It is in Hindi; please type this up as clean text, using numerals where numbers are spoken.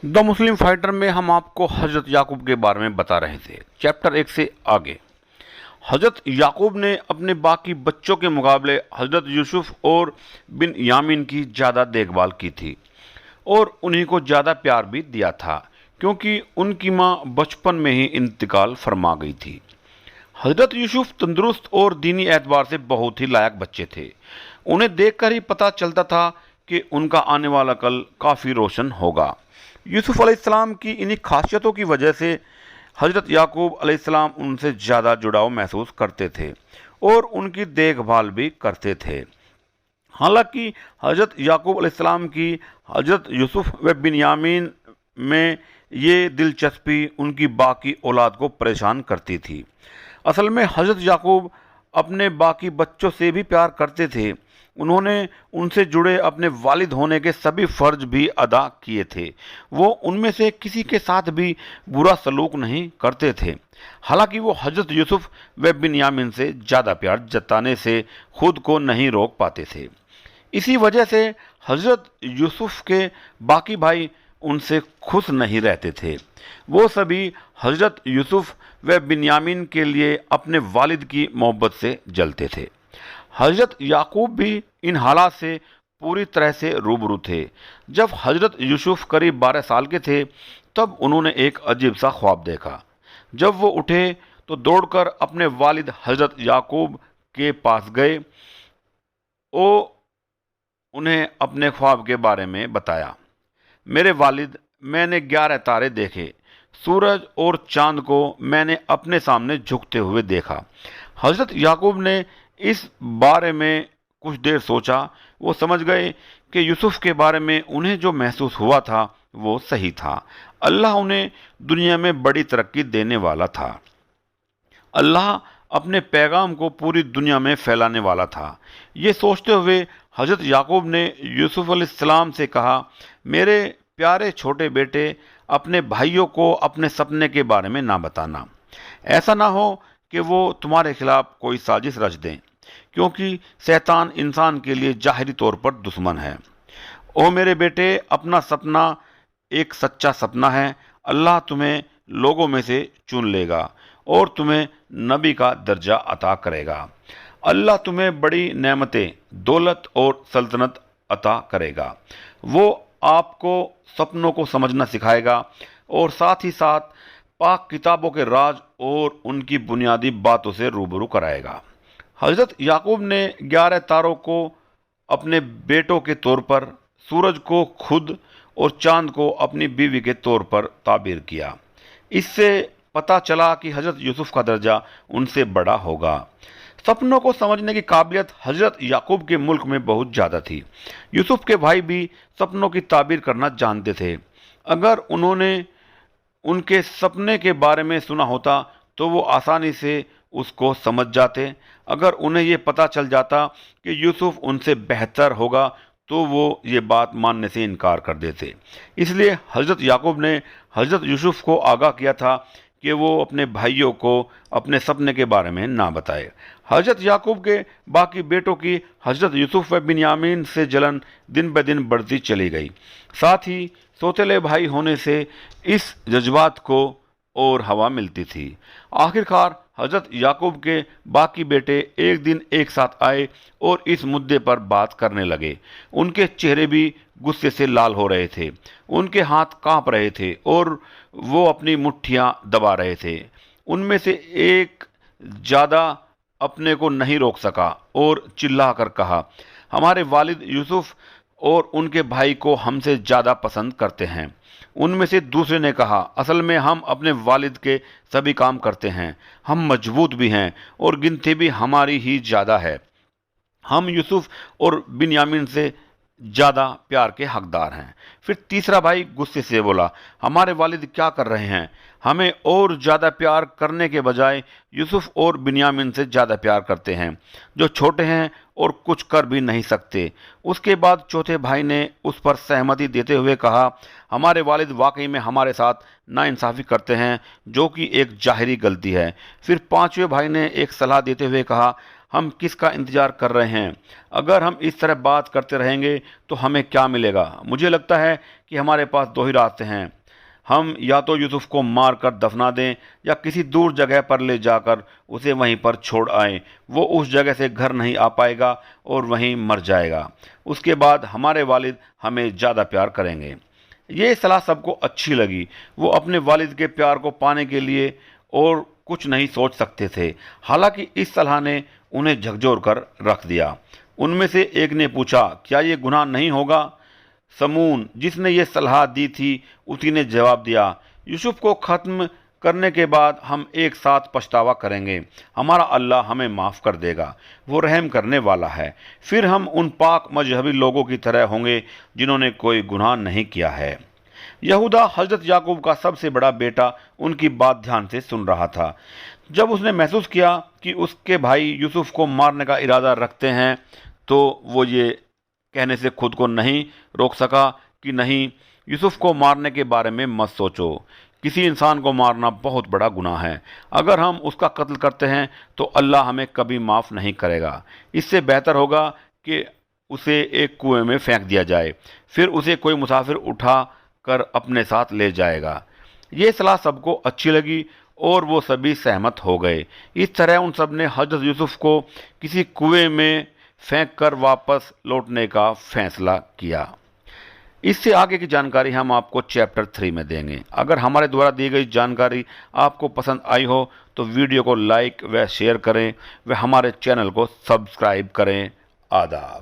द मुस्लिम फाइटर में हम आपको हजरत याकूब के बारे में बता रहे थे। चैप्टर 1 से आगे हजरत याकूब ने अपने बाकी बच्चों के मुकाबले हजरत यूसुफ और बिन यामीन की ज़्यादा देखभाल की थी और उन्हीं को ज़्यादा प्यार भी दिया था, क्योंकि उनकी माँ बचपन में ही इंतकाल फरमा गई थी। हजरत यूसुफ तंदुरुस्त और दीनी एतबार से बहुत ही लायक बच्चे थे। उन्हें देखकर ही पता चलता था कि उनका आने वाला कल काफ़ी रोशन होगा। यूसुफ अलैहिस्सलाम की इन्हीं खासियतों की वजह से हजरत याकूब अलैहिस्सलाम उनसे ज़्यादा जुड़ाव महसूस करते थे और उनकी देखभाल भी करते थे। हालांकि हजरत याकूब अलैहिस्सलाम की हजरत यूसुफ व बिन्यामीन में ये दिलचस्पी उनकी बाकी औलाद को परेशान करती थी। असल में हजरत याकूब अपने बाकी बच्चों से भी प्यार करते थे। उन्होंने उनसे जुड़े अपने वालिद होने के सभी फर्ज भी अदा किए थे। वो उनमें से किसी के साथ भी बुरा सलूक नहीं करते थे। हालांकि वो हजरत यूसुफ व बिन्यामीन से ज़्यादा प्यार जताने से खुद को नहीं रोक पाते थे। इसी वजह से हजरत यूसुफ के बाकी भाई उनसे खुश नहीं रहते थे। वो सभी हजरत यूसुफ व बिन्यामीन के लिए अपने वालिद की मोहब्बत से जलते थे। हजरत याकूब भी इन हालात से पूरी तरह से रूबरू थे। जब हजरत यूसुफ करीब 12 साल के थे तब उन्होंने एक अजीब सा ख्वाब देखा। जब वो उठे तो दौड़कर अपने वालिद हजरत याकूब के पास गए और उन्हें अपने ख्वाब के बारे में बताया। मेरे वालिद, मैंने 11 तारे देखे। सूरज और चांद को मैंने अपने सामने झुकते हुए देखा। हजरत याकूब ने इस बारे में कुछ देर सोचा। वो समझ गए कि यूसुफ के बारे में उन्हें जो महसूस हुआ था वो सही था। अल्लाह उन्हें दुनिया में बड़ी तरक्की देने वाला था। अल्लाह अपने पैगाम को पूरी दुनिया में फैलाने वाला था। ये सोचते हुए हजरत याकूब ने यूसुफ अलैहिस्सलाम से कहा, मेरे प्यारे छोटे बेटे, अपने भाइयों को अपने सपने के बारे में ना बताना। ऐसा ना हो कि वो तुम्हारे खिलाफ कोई साजिश रच दें, क्योंकि शैतान इंसान के लिए जाहिरी तौर पर दुश्मन है। ओ मेरे बेटे, अपना सपना एक सच्चा सपना है। अल्लाह तुम्हें लोगों में से चुन लेगा और तुम्हें नबी का दर्जा अता करेगा। अल्लाह तुम्हें बड़ी नेमतें, दौलत और सल्तनत अता करेगा। वो आपको सपनों को समझना सिखाएगा और साथ ही साथ पाक किताबों के राज और उनकी बुनियादी बातों से रूबरू कराएगा। हजरत याकूब ने 11 तारों को अपने बेटों के तौर पर, सूरज को खुद और चांद को अपनी बीवी के तौर पर ताबीर किया। इससे पता चला कि हजरत यूसुफ का दर्जा उनसे बड़ा होगा। सपनों को समझने की काबिलियत हजरत याकूब के मुल्क में बहुत ज़्यादा थी। यूसुफ के भाई भी सपनों की ताबीर करना जानते थे। अगर उन्होंने उनके सपने के बारे में सुना होता तो वो आसानी से उसको समझ जाते। अगर उन्हें ये पता चल जाता कि यूसुफ उनसे बेहतर होगा तो वो ये बात मानने से इनकार कर देते। इसलिए हजरत याकूब ने हजरत यूसुफ को आगाह किया था कि वो अपने भाइयों को अपने सपने के बारे में ना बताए। हजरत याकूब के बाकी बेटों की हजरत यूसुफ व बिन्यामीन से जलन दिन ब दिन बढ़ती चली गई। साथ ही सौतेले भाई होने से इस जज्बात को और हवा मिलती थी। आखिरकार हजरत याकूब के बाकी बेटे एक दिन एक साथ आए और इस मुद्दे पर बात करने लगे। उनके चेहरे भी गुस्से से लाल हो रहे थे, उनके हाथ कांप रहे थे और वो अपनी मुट्ठियां दबा रहे थे। उनमें से एक ज़्यादा अपने को नहीं रोक सका और चिल्लाकर कहा, हमारे वालिद यूसुफ और उनके भाई को हमसे ज़्यादा पसंद करते हैं। उनमें से दूसरे ने कहा, असल में हम अपने वालिद के सभी काम करते हैं। हम मजबूत भी हैं और गिनती भी हमारी ही ज़्यादा है। हम यूसुफ और बिन्यामीन से ज़्यादा प्यार के हकदार हैं। फिर तीसरा भाई गुस्से से बोला, हमारे वालिद क्या कर रहे हैं? हमें और ज़्यादा प्यार करने के बजाय यूसुफ और बिन्यामीन से ज़्यादा प्यार करते हैं, जो छोटे हैं और कुछ कर भी नहीं सकते। उसके बाद चौथे भाई ने उस पर सहमति देते हुए कहा, हमारे वालिद वाकई में हमारे साथ नाइंसाफ़ी करते हैं, जो कि एक जाहिरी गलती है। फिर पांचवें भाई ने एक सलाह देते हुए कहा, हम किसका इंतज़ार कर रहे हैं? अगर हम इस तरह बात करते रहेंगे तो हमें क्या मिलेगा? मुझे लगता है कि हमारे पास दो ही रास्ते हैं। हम या तो यूसुफ को मार कर दफना दें या किसी दूर जगह पर ले जाकर उसे वहीं पर छोड़ आएं। वो उस जगह से घर नहीं आ पाएगा और वहीं मर जाएगा। उसके बाद हमारे वालिद हमें ज़्यादा प्यार करेंगे। ये सलाह सबको अच्छी लगी। वो अपने वालिद के प्यार को पाने के लिए और कुछ नहीं सोच सकते थे। हालांकि इस सलाह ने उन्हें झकझोर कर रख दिया। उनमें से एक ने पूछा, क्या ये गुनाह नहीं होगा? समून, जिसने ये सलाह दी थी, उसी ने जवाब दिया, यूसुफ को ख़त्म करने के बाद हम एक साथ पछतावा करेंगे। हमारा अल्लाह हमें माफ़ कर देगा। वो रहम करने वाला है। फिर हम उन पाक मजहबी लोगों की तरह होंगे जिन्होंने कोई गुनाह नहीं किया है। यहूदा हजरत याकूब का सबसे बड़ा बेटा उनकी बात ध्यान से सुन रहा था। जब उसने महसूस किया कि उसके भाई यूसुफ को मारने का इरादा रखते हैं तो वो ये कहने से खुद को नहीं रोक सका कि नहीं, यूसुफ को मारने के बारे में मत सोचो। किसी इंसान को मारना बहुत बड़ा गुनाह है। अगर हम उसका कत्ल करते हैं तो अल्लाह हमें कभी माफ़ नहीं करेगा। इससे बेहतर होगा कि उसे एक कुएं में फेंक दिया जाए, फिर उसे कोई मुसाफिर उठा कर अपने साथ ले जाएगा। ये सलाह सबको अच्छी लगी और वो सभी सहमत हो गए। इस तरह उन सब ने हजरत यूसुफ को किसी कुएं में फेंक कर वापस लौटने का फैसला किया। इससे आगे की जानकारी हम आपको चैप्टर 3 में देंगे। अगर हमारे द्वारा दी गई जानकारी आपको पसंद आई हो तो वीडियो को लाइक व शेयर करें व हमारे चैनल को सब्सक्राइब करें। आदाब।